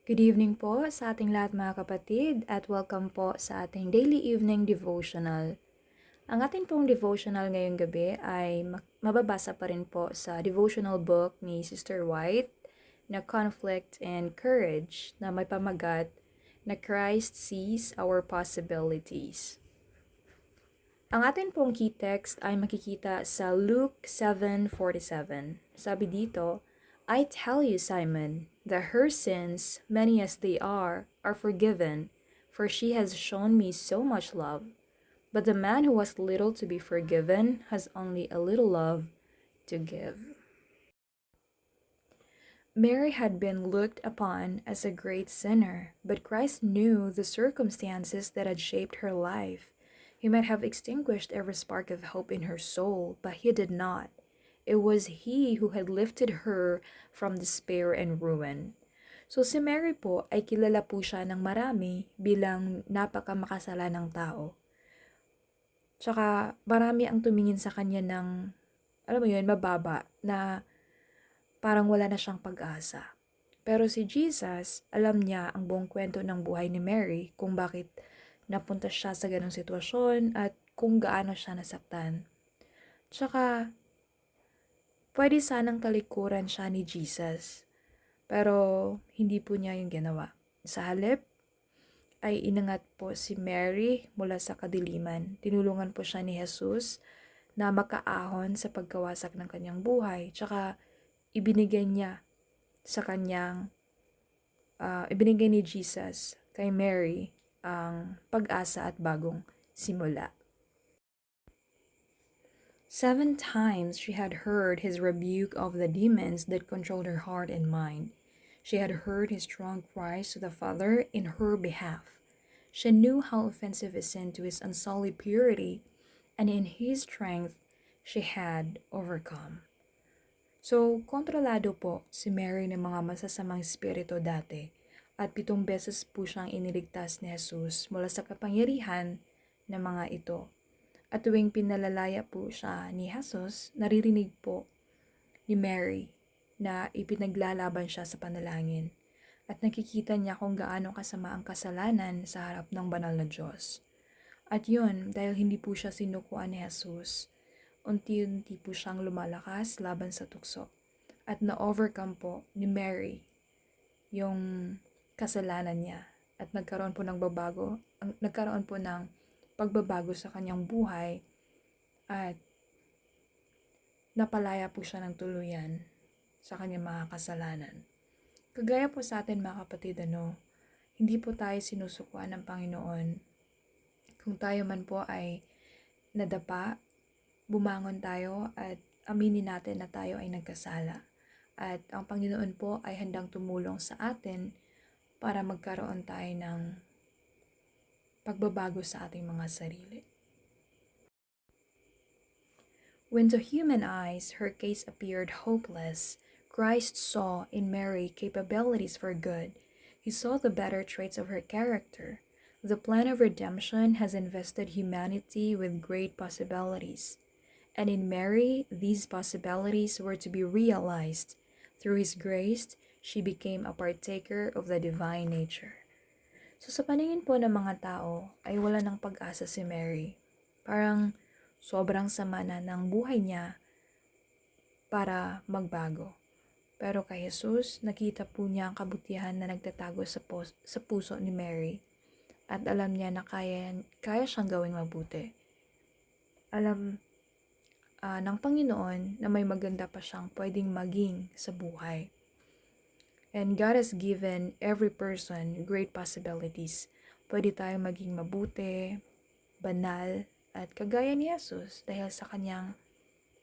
Good evening po sa ating lahat mga kapatid at welcome po sa ating daily evening devotional. Ang ating pong devotional ngayong gabi ay mababasa pa rin po sa devotional book ni Sister White na Conflict and Courage na may pamagat na Christ Sees Our Possibilities. Ang ating pong key text ay makikita sa Luke 7:47. Sabi dito, I tell you, Simon, that her sins, many as they are forgiven, for she has shown me so much love. But the man who has little to be forgiven has only a little love to give. Mary had been looked upon as a great sinner, but Christ knew the circumstances that had shaped her life. He might have extinguished every spark of hope in her soul, but he did not. It was he who had lifted her from despair and ruin. So si Mary po ay kilala po siya ng marami bilang napakamakasalanan ng tao. Tsaka marami ang tumingin sa kanya ng, alam mo yun, mababa na parang wala na siyang pag-asa. Pero si Jesus, alam niya ang buong kwento ng buhay ni Mary kung bakit napunta siya sa ganong sitwasyon at kung gaano siya nasaktan. Tsaka, pwede sanang talikuran siya ni Jesus. Pero hindi po niya yung ginawa. Sa halip, ay inangat po si Mary mula sa kadiliman. Tinulungan po siya ni Jesus na makaahon sa pagkawasak ng kanyang buhay. Tsaka ibinigay niya sa kanyang, ibinigay ni Jesus kay Mary ang pag-asa at bagong simula. 7 times she had heard his rebuke of the demons that controlled her heart and mind. She had heard his strong cries to the Father in her behalf. She knew how offensive is sin to his unsullied purity, and in his strength she had overcome. So, kontrolado po si Mary ng mga masasamang espiritu dati at 7 beses po siyang iniligtas ni Jesus mula sa kapangyarihan ng mga ito. At tuwing pinalalaya po siya ni Jesus, naririnig po ni Mary na ipinaglalaban siya sa panalangin. At nakikita niya kung gaano kasama ang kasalanan sa harap ng banal na Diyos. At yun, dahil hindi po siya sinukuan ni Jesus, unti-unti po siyang lumalakas laban sa tukso. At na-overcome po ni Mary yung kasalanan niya. At nagkaroon po ng pagbabago sa kanyang buhay at napalaya po siya ng tuluyan sa kanyang mga kasalanan. Kagaya po sa atin mga kapatid, hindi po tayo sinusukuan ng Panginoon. Kung tayo man po ay nadapa, bumangon tayo at aminin natin na tayo ay nagkasala. At ang Panginoon po ay handang tumulong sa atin para magkaroon tayo ng pagbabago sa ating mga sarili. When to human eyes her case appeared hopeless, Christ saw in Mary capabilities for good. He saw the better traits of her character. The plan of redemption has invested humanity with great possibilities. And in Mary, these possibilities were to be realized. Through His grace, she became a partaker of the divine nature. So sa paningin po ng mga tao, ay wala ng pag-asa si Mary. Parang sobrang sama na ng buhay niya para magbago. Pero kay Jesus, nakita po niya ang kabutihan na nagtatago sa puso ni Mary. At alam niya na kaya siyang gawing mabuti. Alam ng Panginoon na may maganda pa siyang pwedeng maging sa buhay. And God has given every person great possibilities. Pwede tayong maging mabuti, banal, at kagaya ni Jesus dahil sa kanyang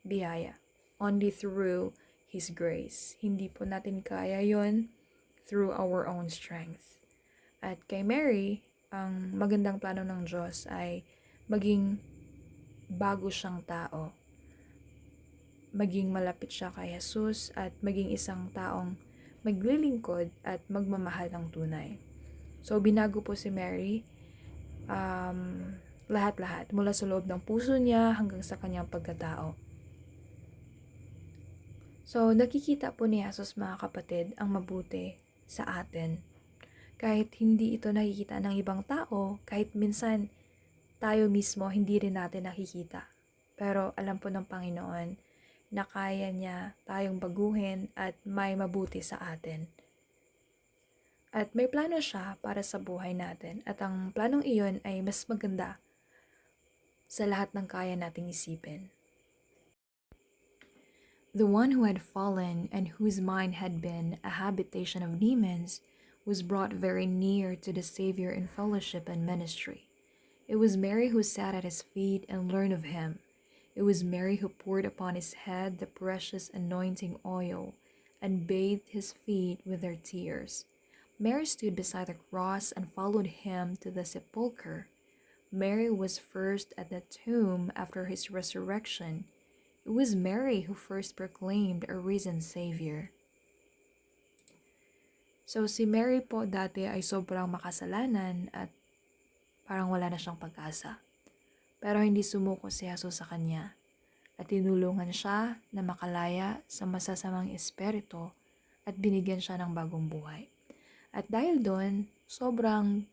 biyaya. Only through His grace. Hindi po natin kaya yon through our own strength. At kay Mary, ang magandang plano ng Diyos ay maging bago siyang tao. Maging malapit siya kay Jesus at maging isang taong maglilingkod at magmamahal ng tunay. So, binago po si Mary lahat-lahat mula sa loob ng puso niya hanggang sa kanyang pagkatao. So, nakikita po ni Jesus mga kapatid ang mabuti sa atin. Kahit hindi ito nakikita ng ibang tao, kahit minsan tayo mismo hindi rin natin nakikita. Pero alam po ng Panginoon na kaya niya tayong baguhin at may mabuti sa atin. At may plano siya para sa buhay natin at ang planong iyon ay mas maganda sa lahat ng kaya nating isipin. The one who had fallen and whose mind had been a habitation of demons was brought very near to the Savior in fellowship and ministry. It was Mary who sat at his feet and learned of him. It was Mary who poured upon his head the precious anointing oil and bathed his feet with her tears. Mary stood beside the cross and followed him to the sepulchre. Mary was first at the tomb after his resurrection. It was Mary who first proclaimed a risen Savior. So si Mary po dati ay sobrang makasalanan at parang wala na siyang pag-asa. Pero hindi sumuko si Jesus sa kanya at tinulungan siya na makalaya sa masasamang espiritu at binigyan siya ng bagong buhay. At dahil doon, sobrang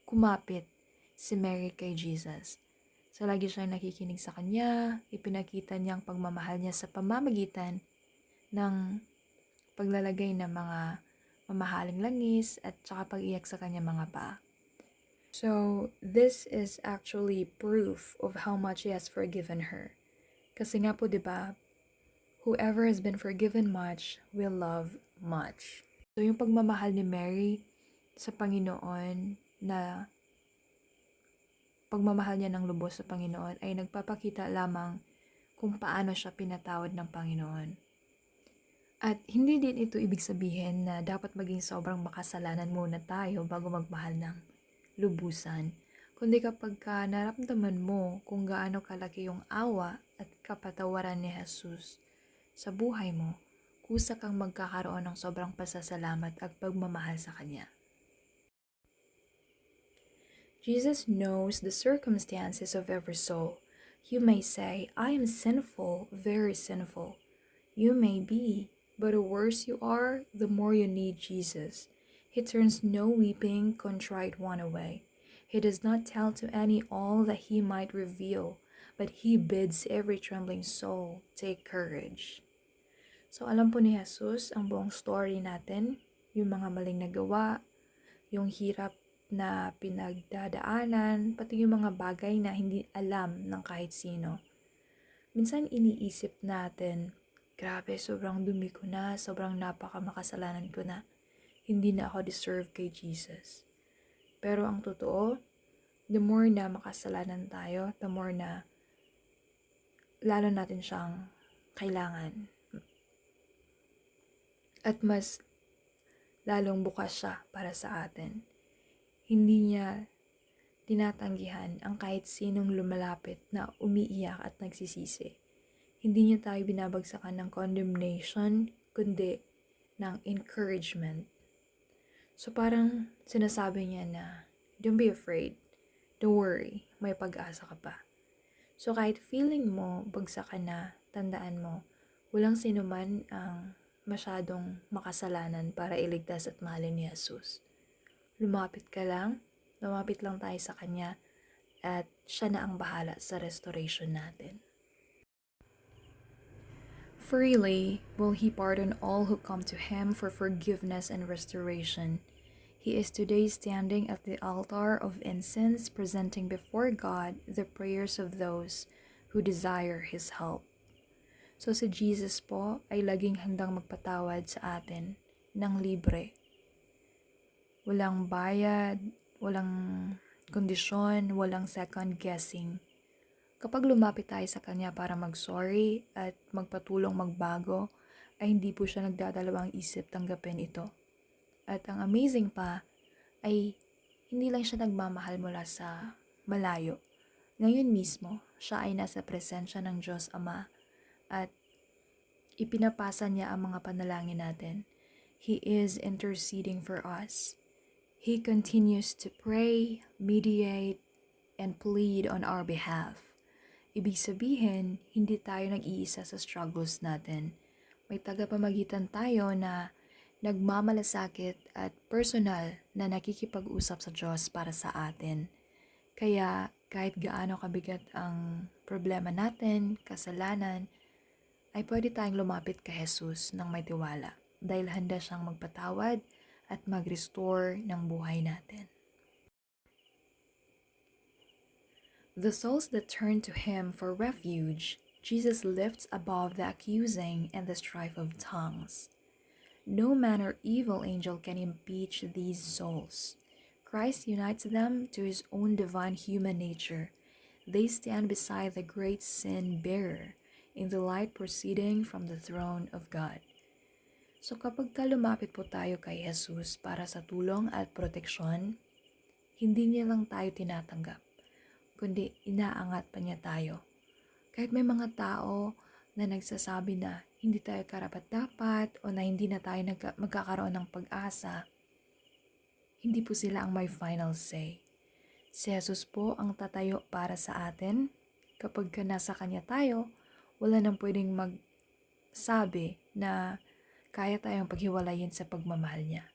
kumapit si Mary kay Jesus. So lagi siyang nakikinig sa kanya, ipinakita niyang pagmamahal niya sa pamamagitan ng paglalagay ng mga mamahaling langis at saka pag-iyak sa kanya mga paa. So, this is actually proof of how much He has forgiven her. Kasi nga po, 'di ba? Whoever has been forgiven much will love much. So, yung pagmamahal ni Mary sa Panginoon na pagmamahal niya ng lubos sa Panginoon ay nagpapakita lamang kung paano siya pinatawad ng Panginoon. At hindi din ito ibig sabihin na dapat maging sobrang makasalanan muna tayo bago magmahal ng lubusan. Kundi kapag naramdaman mo kung gaano kalaki yung awa at kapatawaran ni Jesus sa buhay mo, kusa kang magkakaroon ng sobrang pasasalamat at pagmamahal sa Kanya. Jesus knows the circumstances of every soul. You may say, I am sinful, very sinful. You may be, but the worse you are, the more you need Jesus. He turns no weeping, contrite one away. He does not tell to any all that he might reveal, but he bids every trembling soul take courage. So alam po ni Jesus ang buong story natin, yung mga maling nagawa, yung hirap na pinagdadaanan, pati yung mga bagay na hindi alam ng kahit sino. Minsan iniisip natin, grabe, sobrang dumi ko na, sobrang napakamakasalanan ko na. Hindi na ako deserve kay Jesus. Pero ang totoo, the more na makasalanan tayo, the more na lalo natin siyang kailangan. At mas lalong bukas siya para sa atin. Hindi niya tinatanggihan ang kahit sinong lumalapit na umiiyak at nagsisisi. Hindi niya tayo binabagsakan ng condemnation, kundi ng encouragement. So parang sinasabi niya na, don't be afraid, don't worry, may pag-asa ka pa. So kahit feeling mo bagsak ka na, tandaan mo, walang sinuman ang masyadong makasalanan para iligtas at mahalin ni Jesus. Lumapit lang tayo sa Kanya at siya na ang bahala sa restoration natin. Freely will He pardon all who come to Him for forgiveness and restoration. He is today standing at the altar of incense, presenting before God the prayers of those who desire His help. So si Jesus po ay laging handang magpatawad sa atin ng libre. Walang bayad, walang kondisyon, walang second guessing. Kapag lumapit tayo sa Kanya para mag-sorry at magpatulong magbago, ay hindi po siya nagdadalawang isip tanggapin ito. At ang amazing pa ay hindi lang siya nagmamahal mula sa malayo. Ngayon mismo, siya ay nasa presensya ng Diyos Ama at ipinapasa niya ang mga panalangin natin. He is interceding for us. He continues to pray, mediate, and plead on our behalf. Ibig sabihin, hindi tayo nag-iisa sa struggles natin. May tagapamagitan tayo na nagmamalasakit at personal na nakikipag-usap sa Diyos para sa atin. Kaya kahit gaano kabigat ang problema natin, kasalanan, ay pwede tayong lumapit kay Jesus ng may tiwala dahil handa siyang magpatawad at mag-restore ng buhay natin. The souls that turn to Him for refuge, Jesus lifts above the accusing and the strife of tongues. No man or evil angel can impeach these souls. Christ unites them to His own divine human nature. They stand beside the great sin bearer in the light proceeding from the throne of God. So kapag lumapit po tayo kay Jesus para sa tulong at proteksyon, hindi niya lang tayo tinatanggap, kundi inaangat pa niya tayo. Kahit may mga tao na nagsasabi na hindi tayo karapat-dapat o na hindi na tayo magkakaroon ng pag-asa, hindi po sila ang may final say. Si Jesus po ang tatayo para sa atin. Kapag nasa Kanya tayo, wala nang pwedeng magsabi na kaya tayong paghiwalayin sa pagmamahal niya.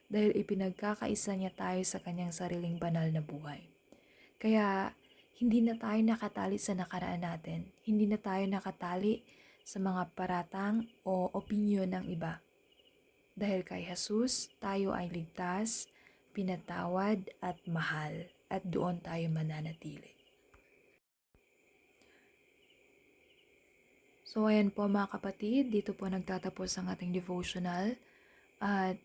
Dahil ipinagkakaisa niya tayo sa Kanyang sariling banal na buhay. Kaya hindi na tayo nakatali sa nakaraan natin. Hindi na tayo nakatali sa mga paratang o opinyon ng iba. Dahil kay Jesus, tayo ay ligtas, pinatawad at mahal. At doon tayo mananatili. So ayan po mga kapatid, dito po nagtatapos ang ating devotional. At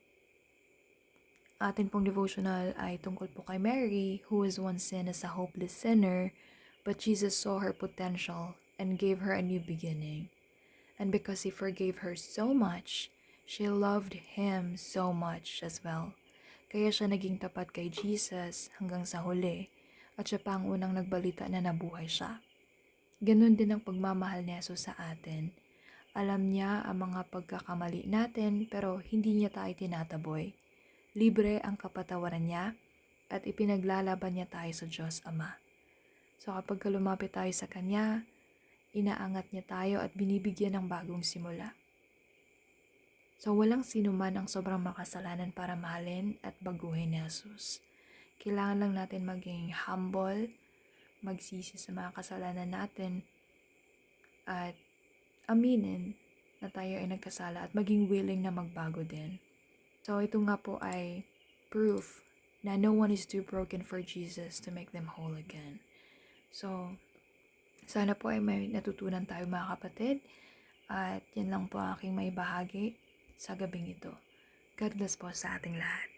ating pong devotional ay tungkol po kay Mary, who was once seen as a hopeless sinner, but Jesus saw her potential and gave her a new beginning. And because He forgave her so much, she loved Him so much as well. Kaya siya naging tapat kay Jesus hanggang sa huli, at siya pa ang unang nagbalita na nabuhay siya. Ganon din ang pagmamahal ni Jesus sa atin. Alam niya ang mga pagkakamali natin pero hindi niya tayo tinataboy. Libre ang kapatawaran niya at ipinaglalaban niya tayo sa Diyos Ama. So kapag lumapit tayo sa Kanya, inaangat niya tayo at binibigyan ng bagong simula. So walang sino man ang sobrang makasalanan para mahalin at baguhin ni Jesus. Kailangan lang natin maging humble, magsisi sa mga kasalanan natin, at aminin na tayo ay nagkasala at maging willing na magbago din. So ito nga po ay proof na no one is too broken for Jesus to make them whole again. So sana po ay may natutunan tayo mga kapatid, at yan lang po aking may bahagi sa gabing ito. God bless po sa ating lahat.